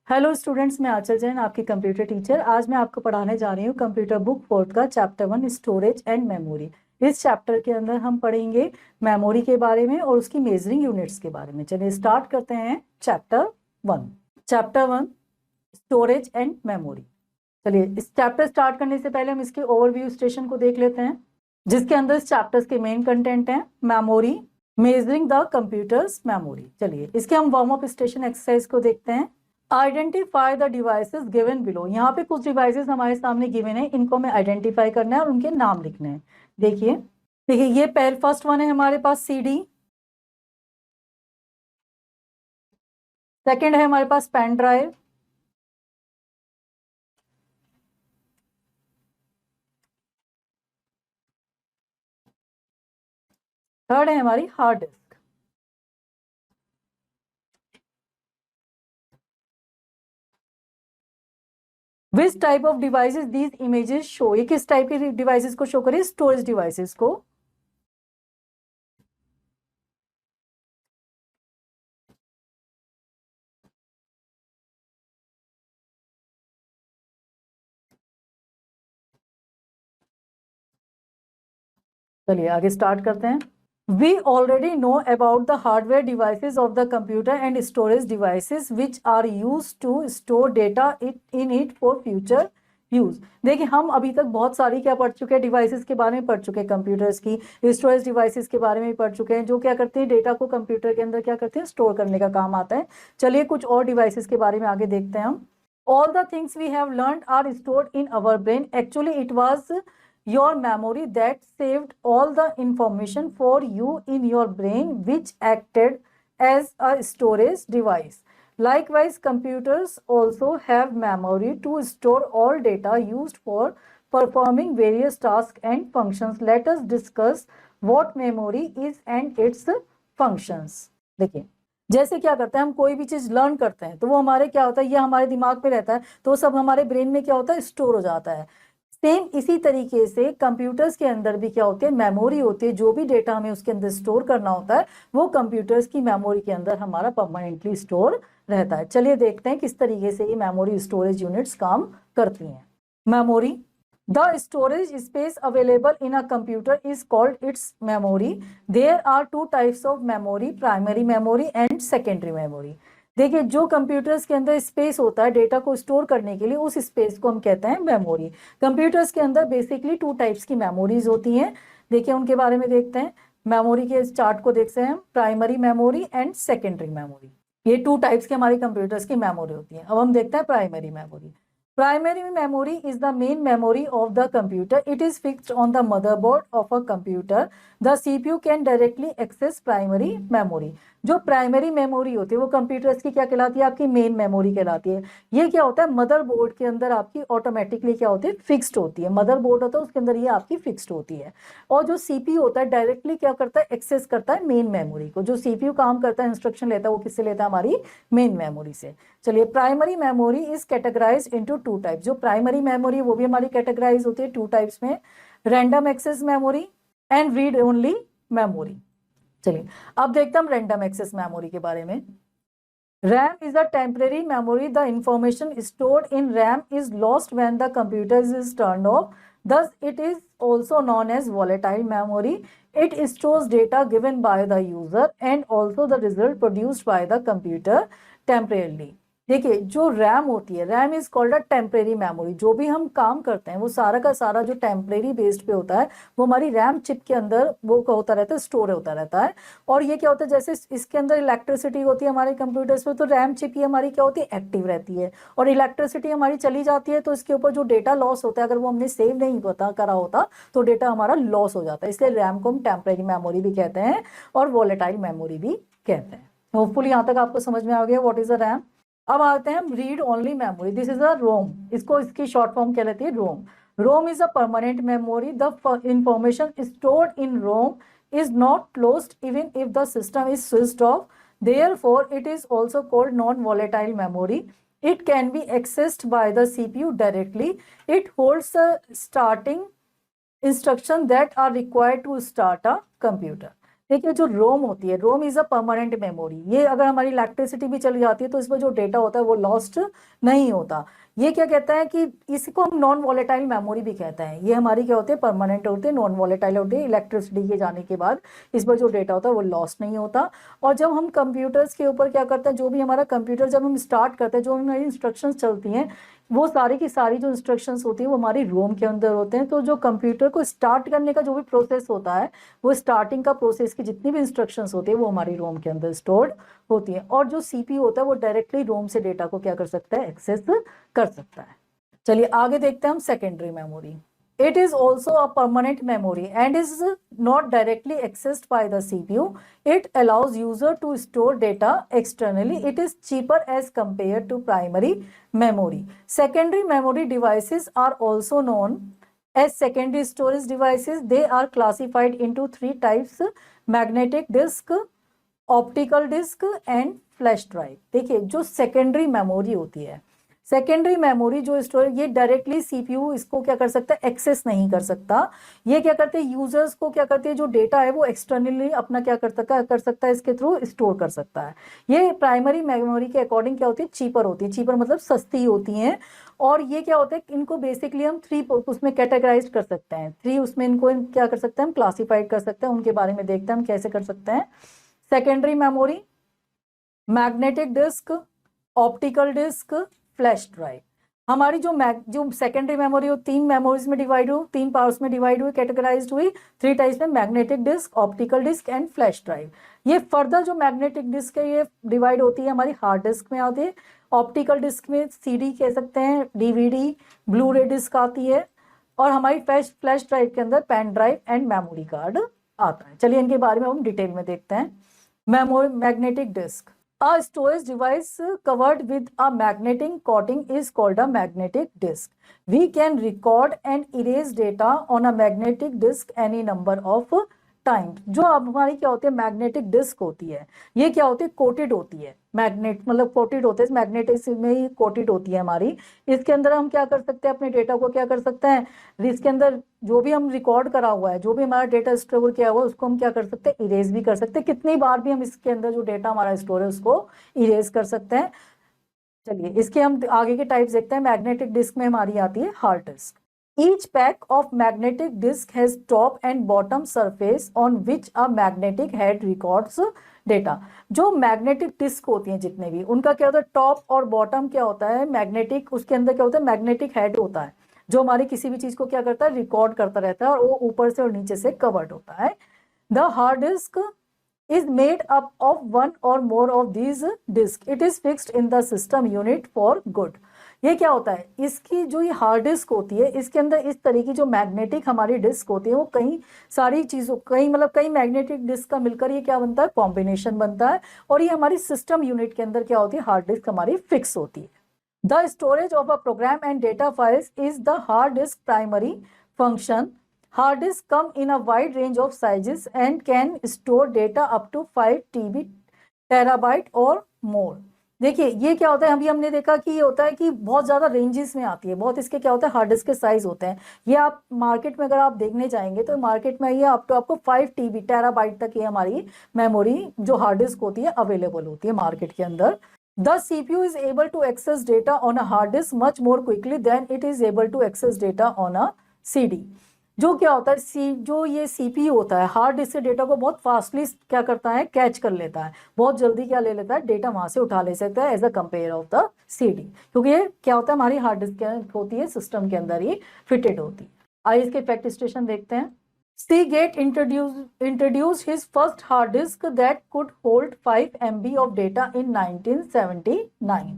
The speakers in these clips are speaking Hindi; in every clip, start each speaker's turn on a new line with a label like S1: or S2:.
S1: हेलो स्टूडेंट्स, मैं आंचल जैन, आपकी कंप्यूटर टीचर। आज मैं आपको पढ़ाने जा रही हूँ कंप्यूटर बुक 4 का चैप्टर 1 स्टोरेज एंड मेमोरी। इस चैप्टर के अंदर हम पढ़ेंगे मेमोरी के बारे में और उसकी मेजरिंग यूनिट्स के बारे में। चलिए स्टार्ट करते हैं chapter 1। Chapter 1 storage and memory. चलिए इस चैप्टर स्टार्ट करने से पहले हम इसके ओवरव्यू स्टेशन को देख लेते हैं, जिसके अंदर इस चैप्टर्स के मेन कंटेंट हैं memory, measuring the computers memory. चलिए इसके हम वार्म अप स्टेशन एक्सरसाइज को देखते हैं। Identify the devices given below. यहाँ पे कुछ डिवाइसेस हमारे सामने गिवन है, इनको हमें आइडेंटिफाई करना है और उनके नाम लिखने हैं। देखिए देखिए ये फर्स्ट वन है हमारे पास सीडी, सेकंड है हमारे पास पेन ड्राइव, थर्ड है हमारी hard disk. Which type of devices these images show. ये किस टाइप के डिवाइसेस को शो करें? स्टोरेज डिवाइसेस को। चलिए आगे स्टार्ट करते हैं। We already know about the hardware devices of the computer and storage devices which are used to store data in it for future use. देखिए हम अभी तक बहुत सारी क्या पढ़ चुके हैं, डिवाइसेस के बारे में पढ़ चुके हैं, कंप्यूटर्स की स्टोरेज डिवाइसेस के बारे में पढ़ चुके हैं, जो क्या करते हैं डेटा को कंप्यूटर के अंदर क्या करते हैं, स्टोर करने का काम आता है। चलिए कुछ और डिवाइसेस के बारे में आगे देखते हैं हम। All the things we have learned are stored in our brain. Actually it was your memory that saved all the information for you in your brain, which acted as a storage device. Likewise, computers also have memory to store all data used for performing various tasks and functions. Let us discuss what memory is and its functions. देखिए जैसे क्या करते हैं, हम कोई भी चीज लर्न करते हैं तो वो हमारे क्या होता है, ये हमारे दिमाग में रहता है, तो सब हमारे ब्रेन में क्या होता है, स्टोर हो जाता है। सेम इसी तरीके से कंप्यूटर्स के अंदर भी क्या होती है, मेमोरी होती है। जो भी डेटा हमें उसके अंदर स्टोर करना होता है वो कंप्यूटर्स की मेमोरी के अंदर हमारा परमानेंटली स्टोर रहता है। चलिए देखते हैं किस तरीके से ये मेमोरी स्टोरेज यूनिट्स काम करती हैं। Memory, the storage space available in a computer is called its memory. There are two types of memory, primary memory and secondary memory. देखिए जो कंप्यूटर्स के अंदर स्पेस होता है डेटा को स्टोर करने के लिए, उस स्पेस को हम कहते हैं मेमोरी। कंप्यूटर्स के अंदर बेसिकली टू टाइप्स की मेमोरीज होती हैं। देखिए उनके बारे में देखते हैं। मेमोरी के चार्ट को देखते हैं हम, primary memory and secondary memory. ये टू टाइप्स की हमारी कंप्यूटर्स की मेमोरी होती है। अब हम देखते हैं primary memory. Primary memory is the main memory of the computer. It is fixed on the motherboard of a computer. The CPU can directly access primary memory. जो प्राइमरी मेमोरी होती है वो कंप्यूटर्स की क्या कहलाती है, आपकी मेन मेमोरी कहलाती है। ये क्या होता है, मदरबोर्ड के अंदर आपकी ऑटोमेटिकली क्या होती है, फिक्स्ड होती है। मदरबोर्ड होता है उसके अंदर ये आपकी फिक्स्ड होती है। और जो सीपीयू होता है डायरेक्टली क्या करता है, एक्सेस करता है मेन मेमोरी को। जो सीपीयू काम करता है, इंस्ट्रक्शन लेता है, वो किससे लेता है, हमारी मेन मेमोरी से। चलिए primary memory is categorize into two types. जो प्राइमरी मेमोरी वो भी हमारी कैटेगराइज होती है टू टाइप्स में, random access memory and read only memory. चलिए अब देखते हैं हम रैंडम एक्सेस मेमोरी के बारे में। RAM is a temporary memory. The information stored in RAM is lost when the computer is turned off. Thus, it is also known as volatile memory. It stores data given by the user and also the result produced by the computer temporarily. देखिए जो रैम होती है, RAM is called a temporary memory. जो भी हम काम करते हैं वो सारा का सारा जो टेम्परेरी बेस्ड पे होता है वो हमारी रैम चिप के अंदर वो होता रहता है, स्टोर होता रहता है। और ये क्या होता है, जैसे इसके अंदर इलेक्ट्रिसिटी होती है हमारे कंप्यूटर्स में, तो रैम चिप ही हमारी क्या होती है, एक्टिव रहती है। और इलेक्ट्रिसिटी हमारी चली जाती है तो इसके ऊपर जो डेटा लॉस होता है, अगर वो हमने सेव नहीं करा होता तो डेटा हमारा लॉस हो जाता है। इसलिए रैम को हम टेम्परेरी मेमोरी भी कहते हैं और वोलेटाइल मेमोरी भी कहते हैं। होपफुली यहाँ तक आपको समझ में आ गया व्हाट इज अ रैम। अब आते हैं हम read only memory. This is a ROM. इसको इसकी शॉर्ट फॉर्म क्या लेती है, ROM. ROM is a permanent memory. The information stored in ROM is not closed even if the system is switched off. Therefore, it is also called non-volatile memory. It can be accessed by the CPU directly. It holds the starting instruction that are required to start a computer. देखिए जो रोम होती है, रोम इज अ परमानेंट मेमोरी। ये अगर हमारी इलेक्ट्रिसिटी भी चली जाती है तो इसमें जो डेटा होता है वो लॉस्ट नहीं होता। ये क्या कहता है कि इसको हम नॉन वॉलेटाइल मेमोरी भी कहते हैं। ये हमारी क्या होती है, परमानेंट होती है, नॉन वॉलेटाइल होती है। इलेक्ट्रिसिटी के जाने के बाद इस पर जो डेटा होता है वो लॉस्ट नहीं होता। और जब हम कंप्यूटर्स के ऊपर क्या करते हैं, जो भी हमारा कंप्यूटर जब हम स्टार्ट करते हैं, जो हमारी इंस्ट्रक्शंस चलती हैं, वो सारी की सारी जो इंस्ट्रक्शंस होती है वो हमारी रोम के अंदर होते हैं। तो जो कंप्यूटर को स्टार्ट करने का जो भी प्रोसेस होता है, वो स्टार्टिंग का प्रोसेस की जितनी भी इंस्ट्रक्शंस होती है वो हमारी रोम के अंदर स्टोर्ड होती है। और जो सीपीयू होता है वो डायरेक्टली रोम से डेटा को क्या कर सकता है, एक्सेस कर सकता है। चलिए आगे देखते हैं हम secondary memory. It is also a permanent memory and is not directly accessed by the CPU. It allows user to store data externally. It is cheaper as compared to primary memory. Secondary memory devices are also known as secondary storage devices. They are classified into three types: magnetic disk, optical disk and flash drive. देखिए जो सेकेंडरी मेमोरी होती है, सेकेंडरी मेमोरी जो स्टोरेज, ये डायरेक्टली सीपीयू इसको क्या कर सकता है, एक्सेस नहीं कर सकता। ये क्या करते हैं, यूजर्स को क्या करते हैं, जो डेटा है वो एक्सटर्नली अपना क्या कर सकता है, इसके थ्रू स्टोर कर सकता है। ये प्राइमरी मेमोरी के अकॉर्डिंग क्या होती है, चीपर होती है। चीपर मतलब सस्ती होती हैं। और ये क्या होता है, इनको बेसिकली हम थ्री उसमें कैटेगराइज कर सकते हैं। थ्री उसमें इनको क्या कर सकते हैं, हम क्लासीफाइड कर सकते हैं। उनके बारे में देखते हैं हम कैसे कर सकते हैं। Secondary memory, magnetic disk, optical disk, flash drive. हमारी जो सेकेंडरी मेमोरी हो, तीन मेमोरीज में डिवाइड हो, तीन पार्ट्स में डिवाइड हुई, कैटेगराइज्ड हुई थ्री टाइप्स में: magnetic disk, optical disk and flash drive. ये फर्दर जो मैग्नेटिक डिस्क है ये डिवाइड होती है हमारी हार्ड डिस्क में आती है। ऑप्टिकल डिस्क में सीडी कह सकते हैं, डीवीडी, ब्लू रे डिस्क आती है। और हमारी फ्लैश ड्राइव के अंदर pen drive and memory card आता है। चलिए इनके बारे में हम डिटेल में देखते हैं। Magnetic disk. A storage device covered with a magnetic coating is called a magnetic disk. We can record and erase data on a magnetic disk any number of time. जो अब हमारी क्या होती है, मैग्नेटिक डिस्क होती है, ये क्या होती है, कोटेड होती है। मैग्नेट मतलब कोटेड होते हैं, मैग्नेटिक में ही कोटेड होती है हमारी। इसके अंदर हम क्या कर सकते हैं, अपने डेटा को क्या कर सकते हैं, इसके अंदर जो भी हम रिकॉर्ड करा हुआ है, जो भी हमारा डेटा स्टोर किया हुआ है, उसको हम क्या कर सकते हैं, इरेज भी कर सकते हैं। कितनी बार भी हम इसके अंदर जो डेटा हमारा स्टोर है उसको इरेज कर सकते हैं। चलिए इसके हम आगे के टाइप्स देखते हैं। मैग्नेटिक डिस्क में हमारी आती है hard disk. Each pack of magnetic disk has top and bottom surface on which a magnetic head records data. जो मैग्नेटिक डिस्क होती हैं जितने भी, उनका क्या होता है, टॉप और बॉटम क्या होता है, मैग्नेटिक, उसके अंदर क्या होता है, मैग्नेटिक हेड होता है, जो हमारी किसी भी चीज को क्या करता है, रिकॉर्ड करता रहता है। और वो ऊपर से और नीचे से कवर्ड होता है। The hard disc is made up of one or more of these disk. It is fixed in the system unit for good. ये क्या होता है, इसकी जो ये हार्ड डिस्क होती है, इसके अंदर इस तरह की जो मैग्नेटिक हमारी डिस्क होती है, वो कई सारी चीजों, कई मैग्नेटिक डिस्क का मिलकर ये क्या बनता है, कॉम्बिनेशन बनता है। और ये हमारी सिस्टम यूनिट के अंदर क्या होती है, हार्ड डिस्क हमारी फिक्स होती है। The storage of a program and data files is the hard disk primary function. Hard disks come in a wide range of sizes and can store data up to 5 TB terabyte or more. देखिए ये क्या होता है, अभी हमने देखा कि ये होता है कि बहुत ज्यादा रेंजेस में आती है, बहुत इसके क्या होता है, हार्ड डिस्क के साइज होते हैं। ये आप मार्केट में अगर आप देखने जाएंगे तो मार्केट में ये आपको 5 TB टेराबाइट तक ये हमारी मेमोरी जो हार्ड डिस्क होती है अवेलेबल होती है मार्केट के अंदर। The CPU is able to access data on a hard disk much more quickly than it is able to access data on a CD. जो क्या होता है, जो ये सीपीयू होता है, हार्ड डिस्क से डेटा को बहुत फास्टली क्या करता है, कैच कर लेता है, बहुत जल्दी क्या ले लेता है, डेटा वहां से उठा ले सकता है as a compare of the CD. क्योंकि ये क्या होता है, हमारी हार्ड डिस्क होती है सिस्टम के अंदर ही फिटेड होती है। आइए इसके फैक्ट स्टेशन देखते हैं। Seagate introduced his first hard disk that could hold 5 MB of data in 1979.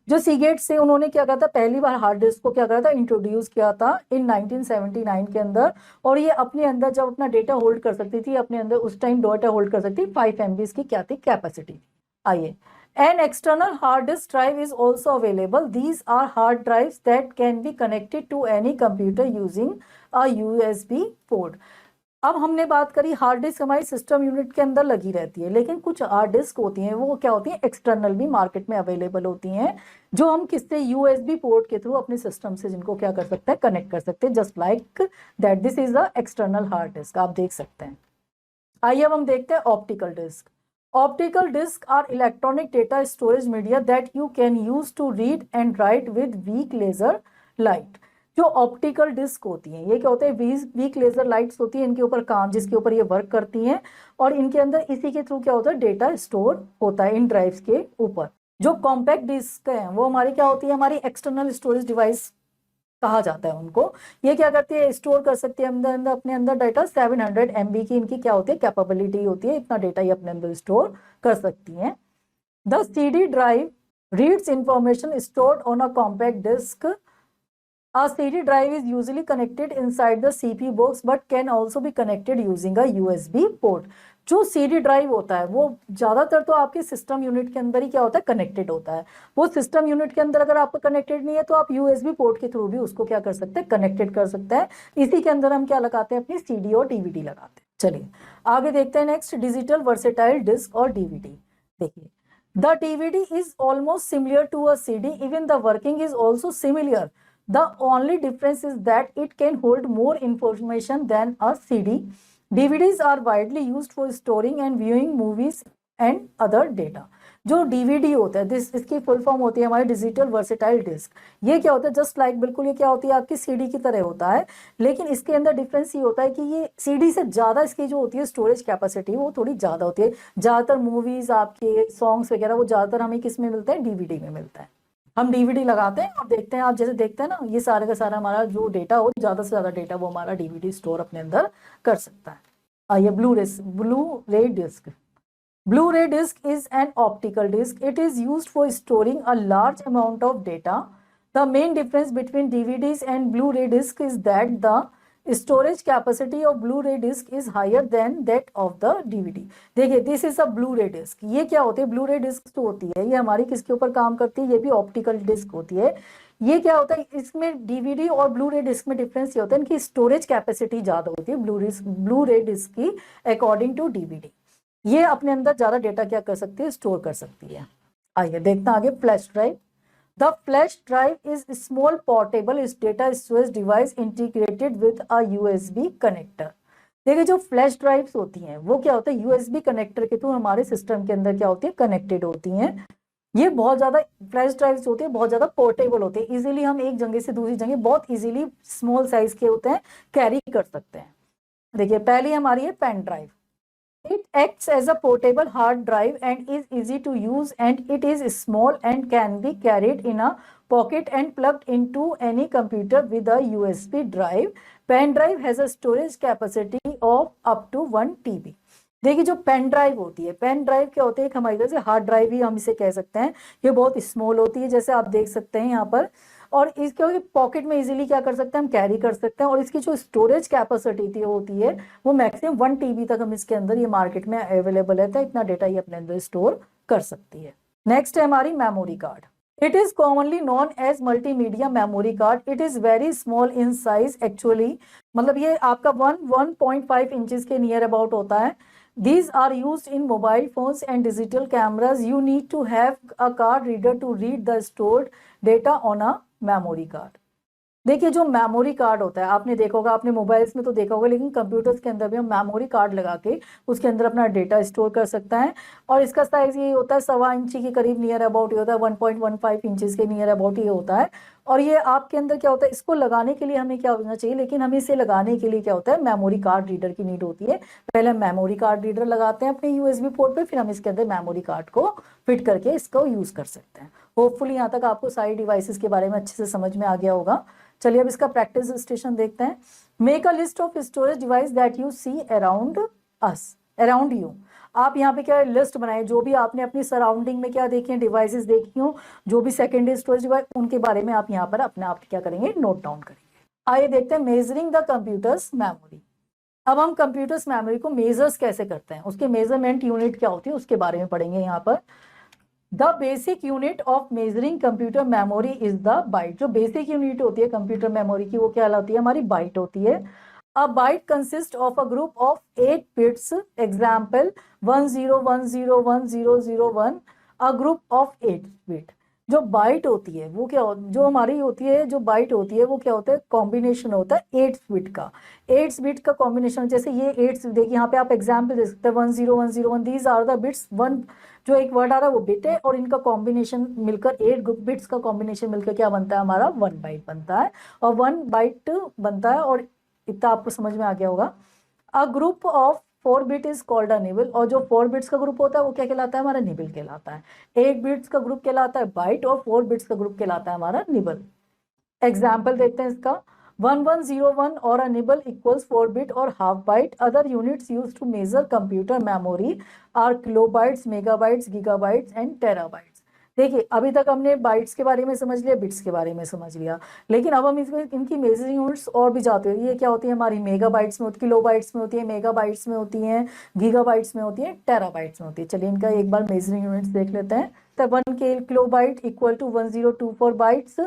S1: जो सीगेट से उन्होंने क्या कहा था, पहली बार हार्ड डिस्क को क्या करा था, इंट्रोड्यूस किया था इन 1979 के अंदर। और ये अपने अंदर जब अपना डेटा होल्ड कर सकती थी, अपने अंदर उस टाइम डेटा होल्ड कर सकती 5 MB की क्या थी, कैपेसिटी। आइए, an external hard disk drive is also available. These are hard drives that can be connected to any computer using a USB port. अब हमने बात करी हार्ड डिस्क हमारी सिस्टम यूनिट के अंदर लगी रहती है, लेकिन कुछ हार्ड डिस्क होती हैं वो क्या होती हैं, एक्सटर्नल भी मार्केट में अवेलेबल होती हैं, जो हम किससे, यूएसबी पोर्ट के थ्रू अपने सिस्टम से जिनको क्या कर सकते हैं, कनेक्ट कर सकते हैं। Just like that this is a external hard disk, आप देख सकते हैं। आइए अब हम देखते हैं optical disk. Optical disk are electronic data storage media that you can use to read and write with weak laser light. जो ऑप्टिकल डिस्क होती हैं ये क्या होता है, वीक लेजर लाइट्स होती है इनके ऊपर काम, जिसके ऊपर ये वर्क करती हैं और इनके अंदर इसी के थ्रू क्या होता है, डेटा स्टोर होता है इन ड्राइव्स के ऊपर। जो कॉम्पैक्ट डिस्क है वो हमारी क्या होती है, हमारी एक्सटर्नल स्टोरेज डिवाइस कहा जाता है उनको। ये क्या करती है, स्टोर कर सकती है अंदर अंदर अपने अंदर डाटा। 700 MB की इनकी क्या होती है, कैपेबिलिटी होती है, इतना डेटा ये अपने अंदर स्टोर कर सकती हैं। The CD drive reads information stored on a compact disk. A CD drive is usually connected inside the CPU box but can also be connected using a USB port। जो CD ड्राइव होता है वो ज्यादातर तो आपके सिस्टम यूनिट के अंदर ही क्या होता है, कनेक्टेड होता है। वो सिस्टम यूनिट के अंदर अगर आपका कनेक्टेड नहीं है तो आप USB पोर्ट के थ्रू भी उसको क्या कर सकते हैं, कनेक्टेड कर सकते हैं। इसी के अंदर हम क्या लगाते हैं, अपनी CD और DVD लगाते हैं। चलिए आगे देखते हैं नेक्स्ट, डिजिटल वर्सेटाइल डिस्क और DVD। देखिए the DVD is almost similar to a CD, even the working is also similar. The only difference is that it can hold more information than a CD. DVDs are widely used for storing and viewing movies and other data। जो DVD होता है इसकी फुल फॉर्म होती है हमारी डिजिटल वर्सेटाइल डिस्क। ये क्या होता है, जस्ट लाइक बिल्कुल ये क्या होती है आपकी CD की तरह होता है, लेकिन इसके अंदर डिफरेंस ये होता है कि ये CD से ज़्यादा इसकी जो होती है स्टोरेज कैपेसिटी वो थोड़ी ज़्यादा होती है। ज़्यादातर मूवीज़ आपके सॉन्ग्स वगैरह वो ज़्यादातर हमें किस में मिलते हैं, DVD में मिलता है। हम DVD लगाते हैं और देखते हैं, आप जैसे देखते हैं ना, ये सारे का सारा हमारा जो डेटा हो, ज़्यादा से ज़्यादा डेटा वो हमारा DVD स्टोर अपने अंदर कर सकता है। आइए Blu ray disc. Blu ray disc is an optical disc. It is used for storing a large amount of data. The main difference between DVDs and Blu ray disc is that the storage capacity of Blu ray disc is higher than that of the DVD। देखिए this is a Blu ray disc. ये क्या होती है, ब्लू रे डिस्क जो होती है ये हमारी किसके ऊपर काम करती है, ये भी ऑप्टिकल डिस्क होती है। ये क्या होता है, इसमें DVD और ब्लू रे डिस्क में डिफरेंस ये होता है, इनकी स्टोरेज कैपेसिटी ज्यादा होती है ब्लू रे डिस्क की अकॉर्डिंग टू DVD। ये अपने अंदर ज्यादा डेटा क्या कर सकती है, स्टोर कर सकती है। आइए देखते हैं आगे, flash drive. The flash drive is a small portable data storage device integrated with a USB connector। देखिए जो फ्लैश ड्राइव्स होती हैं वो क्या होता है, USB कनेक्टर के थ्रू हमारे सिस्टम के अंदर क्या होती है, कनेक्टेड होती हैं। ये बहुत ज्यादा फ्लैश ड्राइव्स होते हैं, बहुत ज्यादा पोर्टेबल होते हैं, इजीली हम एक जगह से दूसरी जगह बहुत इजीली स्मॉल साइज के होते हैं, कैरी कर सकते हैं। देखिए पहली हमारी है pen drive. It acts as a portable hard drive and is easy to use, and it is small and can be carried in a pocket and plugged into any computer with a USB drive. Pen drive has a storage capacity of up to 1 TB। देखिए जो पेन ड्राइव होती है, पेन ड्राइव क्या होती है, एक हमारी तरह से हार्ड ड्राइव ही हम इसे कह सकते हैं। ये बहुत स्मॉल होती है, जैसे आप देख सकते हैं यहाँ पर, और इसके पॉकेट में इजीली क्या कर सकते हैं, हम कैरी कर सकते हैं। और इसकी जो स्टोरेज कैपेसिटी होती है वो मैक्सिमम 1 TB तक हम इसके अंदर, ये मार्केट में अवेलेबल है, तो इतना डेटा ये अपने अंदर स्टोर कर सकती है। नेक्स्ट है हमारी memory card. It is commonly known as multimedia memory card. It is very small in size actually, मतलब ये आपका 1.5 इंचेस के नियर अबाउट होता है। These are used in mobile phones and digital cameras. You need to have a card reader to read the stored data on a memory card। देखिए जो मेमोरी कार्ड होता है, आपने देखा होगा, आपने मोबाइल्स में तो देखा होगा, लेकिन कंप्यूटर्स के अंदर भी हम मेमोरी कार्ड लगा के उसके अंदर अपना डेटा स्टोर कर सकता है। और इसका साइज ये होता है 1.25 इंची के करीब नियर अबाउट ये होता है, 1.15 इंचेस के नियर अबाउट ये होता है। और ये आपके अंदर क्या होता है, इसको लगाने के लिए हमें क्या होना चाहिए, लेकिन हमें इसे लगाने के लिए क्या होता है, मेमोरी कार्ड रीडर की नीड होती है। पहले हम मेमोरी कार्ड रीडर लगाते हैं अपने USB पोर्ट पे, फिर हम इसके अंदर मेमोरी कार्ड को फिट करके इसको यूज कर सकते हैं। होपफुली यहाँ तक आपको सारी डिवाइसेस के बारे में अच्छे से समझ में आ गया होगा। चलिए अब इसका प्रैक्टिस स्टेशन देखते हैं। Make a list of storage device that you see around you. आप यहाँ पे क्या लिस्ट बनाए, जो भी आपने अपनी सराउंडिंग में क्या देखी है, डिवाइसेस देखी हो, जो भी सेकेंडरी स्टोरेज डिवाइस, उनके बारे में आप यहाँ पर अपने आप क्या करेंगे, नोट डाउन करेंगे। आइए देखते हैं मेजरिंग द कंप्यूटर्स मेमोरी। अब हम कंप्यूटर्स मेमोरी को मेजर्स कैसे करते हैं, उसके मेजरमेंट यूनिट क्या होती है उसके बारे में पढ़ेंगे यहाँ पर। The basic unit of measuring computer memory is the byte. जो बेसिक यूनिट होती है कंप्यूटर मेमोरी की वो क्या होती है, हमारी बाइट होती है। A byte consist of a group of 8 bits, example 10101001, a group of 8 bit. जो बाइट होती है वो क्या जो हमारी होती है, जो बाइट होती है वो क्या होता है, कॉम्बिनेशन होता है 8 बिट का। 8 बिट का कॉम्बिनेशन, जैसे ये 8, देखिए यहाँ पे आप एग्जाम्पल दे सकते हैं 10 101 these are the bits. One जो एक वर्ड आ रहा है वो बिट है, और इनका कॉम्बिनेशन मिलकर 8 बिट्स का कॉम्बिनेशन मिलकर क्या बनता है हमारा, 1 बाइट बनता है, और 1 बाइट बनता है। और इतना आपको समझ में आ गया होगा। अ group of 4 bit is called a nibble, और जो 4 बिट्स का ग्रुप होता है वो क्या कहलाता है, हमारा निबल कहलाता है। 8 बिट्स का ग्रुप कहलाता है बाइट, और 4 बिट्स का ग्रुप कहलाता है हमारा निबल। एग्जाम्पल देखते हैं इसका। 1101 और अ निबल इक्वल्स 4 बिट और half byte. Other units use to measure computer memory are kilobytes, megabytes, gigabytes and terabytes. देखिए अभी तक हमने बाइट्स के बारे में समझ लिया, बिट्स के बारे में समझ लिया, लेकिन अब हम इसमें इनकी मेजरिंग यूनिट्स और भी जाते हैं। ये क्या होती है हमारी, मेगाबाइट्स में होती है, किलोबाइट्स में होती है, मेगाबाइट्स में होती है, गीगाबाइट्स में होती है, टेराबाइट्स में होती है। चलिए इनका एक बार मेजरिंग यूनिट्स देख लेते हैं। तो 1 kilobyte equal to 1024 bytes,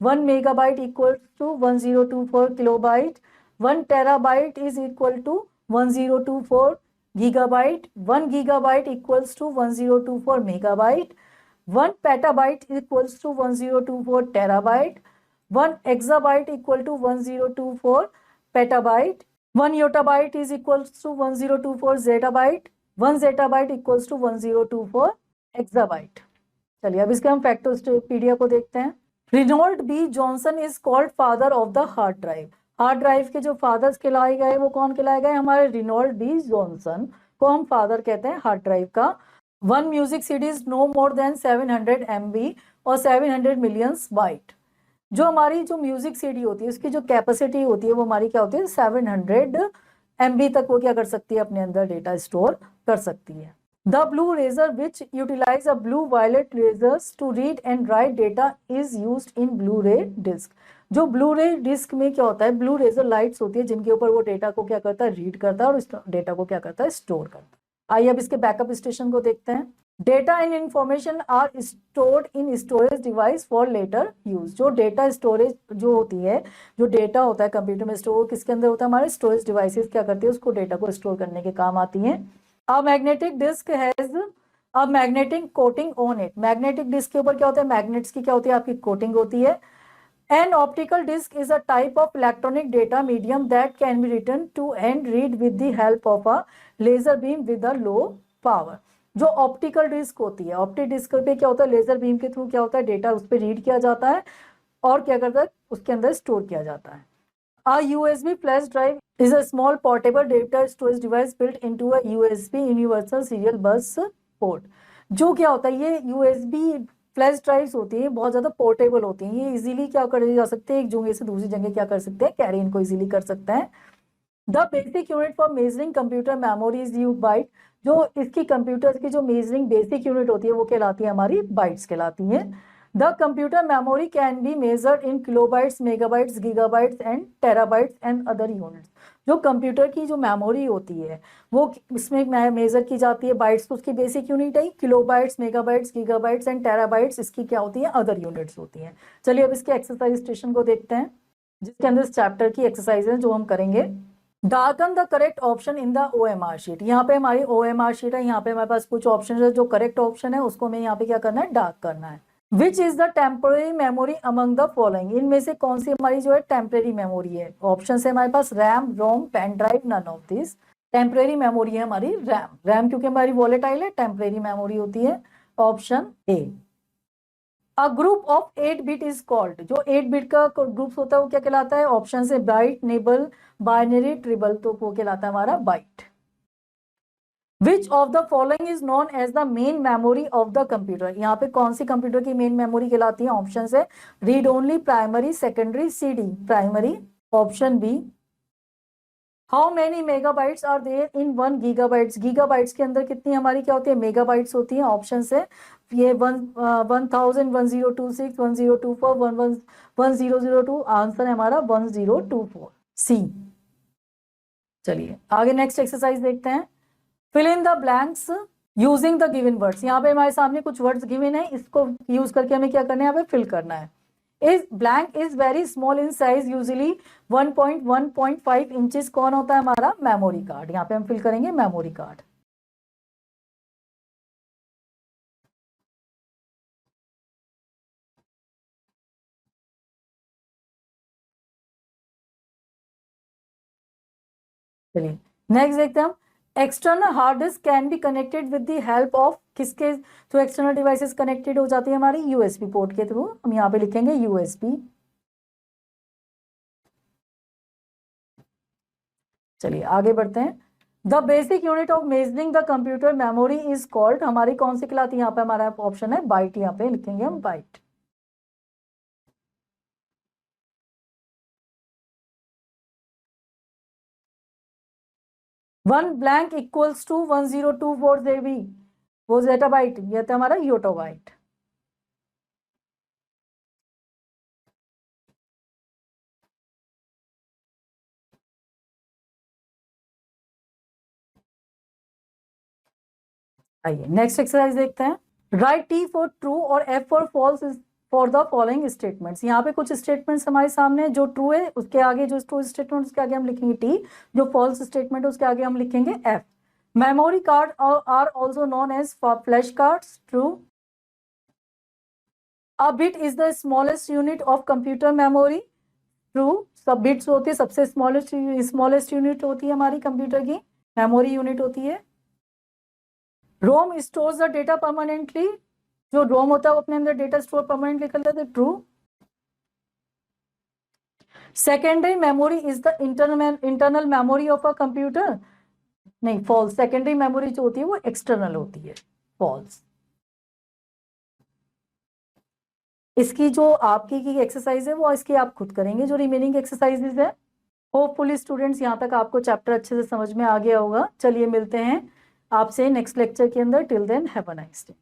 S1: 1 megabyte equals to 1024 kilobyte, 1 terabyte is equal to 1024 gigabyte, 1 gigabyte equals to 1024 megabyte, 1 petabyte equals to 1024 terabyte, 1 exabyte equal to 1024 petabyte, 1 yottabyte is equals to 1024 zettabyte, 1 zettabyte equals to 1024 exabyte। चलिए अब इसके हम फैक्टोपीडिया को देखते हैं। Reynold B Johnson is called father of the hard drive. Hard drive के जो फादर्स कहलाए गए वो कौन कहलाए गए, हमारे रिनोल्ड बी जॉनसन को हम फादर कहते हैं हार्ड ड्राइव का। One music CDs no more than 700 MB और 700 मिलियंस बाइट। जो हमारी जो म्यूजिक सीडी होती है उसकी जो कैपेसिटी होती है वो हमारी क्या होती है, 700 MB तक वो क्या कर सकती है, अपने अंदर डेटा स्टोर कर सकती है। The blue razor, which utilize a blue-violet lasers to read and write data, is used in Blu-ray disc। जो Blu-ray disc में क्या होता है, ब्लू रेजर लाइट्स होती है जिनके ऊपर वो डेटा को क्या करता है, रीड करता है, और उस डेटा को क्या करता है, स्टोर करता है। आइए अब इसके बैकअप स्टेशन को देखते हैं। Data and information are stored in storage device for later use. जो डेटा स्टोरेज जो होती है, जो डेटा होता है कंप्यूटर में स्टोर, किसके अंदर होता है, हमारे स्टोरेज डिवाइसेस क्या करती है, उसको डेटा को स्टोर करने के काम आती है। A magnetic disc has a magnetic coating on it। Magnetic disk के ऊपर क्या होता है, मैग्नेट्स की क्या होती है, आपकी कोटिंग होती है। An optical disc is a type of electronic data medium that can be written to and read with the help of a laser beam with a low power। जो ऑप्टिकल डिस्क होती है, ऑप्टिक डिस्क पे क्या होता है, लेजर बीम के थ्रू क्या होता है, डेटा उस पर रीड किया जाता है और क्या करता है, उसके अंदर स्टोर किया जाता है। A USB flash drive is a small portable data storage device built into a USB universal serial bus port। जो क्या होता है, ये USB फ्लैश ड्राइव्स होती है, बहुत ज़्यादा पोर्टेबल होती हैं, ये इजीली क्या करे जा सकते हैं, एक जगह से दूसरी जगह क्या कर सकते हैं, कैरी इनको इजीली कर सकते हैं। The basic unit for measuring computer memory is you byte. जो इसकी कंप्यूटर की जो मेजरिंग बेसिक यूनिट होती है वो कहलाती है हमारी बाइट्स कहलाती है। The computer memory can be measured in kilobytes, megabytes, gigabytes and terabytes and other units। जो कंप्यूटर की जो मेमोरी होती है वो इसमें मेजर की जाती है, बाइट्स तो उसकी बेसिक यूनिट है, kilobytes, megabytes, gigabytes and terabytes इसकी क्या होती है, अदर यूनिट्स होती हैं। चलिए अब इसके एक्सरसाइज स्टेशन को देखते हैं, जिसके अंदर इस चैप्टर की एक्सरसाइज है जो हम करेंगे। Darken the correct option in the OMR sheet. यहाँ पे हमारी OMR शीट है, यहाँ पे हमारे पास कुछ ऑप्शन है, जो करेक्ट ऑप्शन है उसको हमें यहाँ पे क्या करना है, डार्क करना है। Which is the temporary memory among the following. इनमें से कौन सी हमारी जो है टेम्पररी मेमोरी है। ऑप्शन है हमारे पास RAM, ROM, pen drive, none of this. Temporary memory है हमारी रैम। रैम क्योंकि हमारी वॉलेटाइल है, टेम्पररी मेमोरी होती है option A. A group of 8 bit is called. जो 8 बिट का ग्रुप होता है वो क्या कहलाता है, ऑप्शन से बाइट, निबल, बाइनरी, ट्रिबल, तो वो कहलाता है हमारा bite. Which of the following is known as the main memory of the computer। यहाँ पे कौन सी कंप्यूटर की मेन मेमोरी कहलाती है, ऑप्शन है read only, primary, secondary, CD। Primary option B. How many megabytes are there in 1 gigabytes. Gigabytes के अंदर कितनी हमारी क्या होती है, मेगाबाइट्स होती है। ऑप्शन है ये 1000, 1026, 1024, 1002। आंसर है हमारा 1024 सी। चलिए आगे नेक्स्ट एक्सरसाइज देखते हैं। Fill in the blanks using the given words. यहाँ पे हमारे सामने कुछ वर्ड्स गिवन है, इसको यूज करके हमें क्या करना है, यहाँ पे फिल करना है। Is blank is very small in size, usually 1.5 inches. कौन होता है हमारा, मेमोरी कार्ड। यहाँ पे हम फिल करेंगे मेमोरी कार्ड। चलिए नेक्स्ट देखते हैं हम। External hard disc can be connected with the help of किसके थ्रू एक्सटर्नल डिवाइसेस कनेक्टेड हो जाती है हमारी यूएसबी पोर्ट के थ्रू। हम यहाँ पे लिखेंगे यूएसबी। चलिए आगे बढ़ते हैं। The basic unit of measuring the computer memory is called, हमारी कौन सी कहलाती है, यहाँ पे हमारा ऑप्शन है बाइट, यहाँ पे लिखेंगे हम byte. One blank equals to 1024 JB, वो जेटाबाइट, ये था हमारा योटाबाइट। आइए नेक्स्ट एक्सरसाइज देखते हैं। राइट टी फॉर ट्रू और F for false for the following statements. यहाँ पे कुछ स्टेटमेंट्स हमारे सामने, जो ट्रू है उसके आगे, जो ट्रू स्टेटमेंट उसके आगे हम लिखेंगे टी, जो फॉल्स स्टेटमेंट है उसके आगे हम लिखेंगे F. Memory card are also known as flash cards, true. A bit is the smallest unit of computer memory, true. सब बिट्स होती है, सबसे स्मॉलेस्ट यूनिट होती है हमारी कंप्यूटर की मेमोरी यूनिट होती है। रोम स्टोर्स द डेटा परमानेंटली, जो रोम होता है वो अपने अंदर डेटा स्टोर परमानेंटली कर लेता है, true. Secondary memory is the internal memory of a computer, नहीं फॉल्स। सेकेंडरी मेमोरी जो होती है वो एक्सटर्नल होती है, फॉल्स। इसकी जो आपकी की एक्सरसाइज है वो इसकी आप खुद करेंगे, जो रिमेनिंग एक्सरसाइजेज है। होपफुली स्टूडेंट्स यहाँ तक आपको चैप्टर अच्छे से समझ में आ गया होगा। चलिए मिलते हैं आपसे नेक्स्ट लेक्चर के अंदर। Till then have a nice day.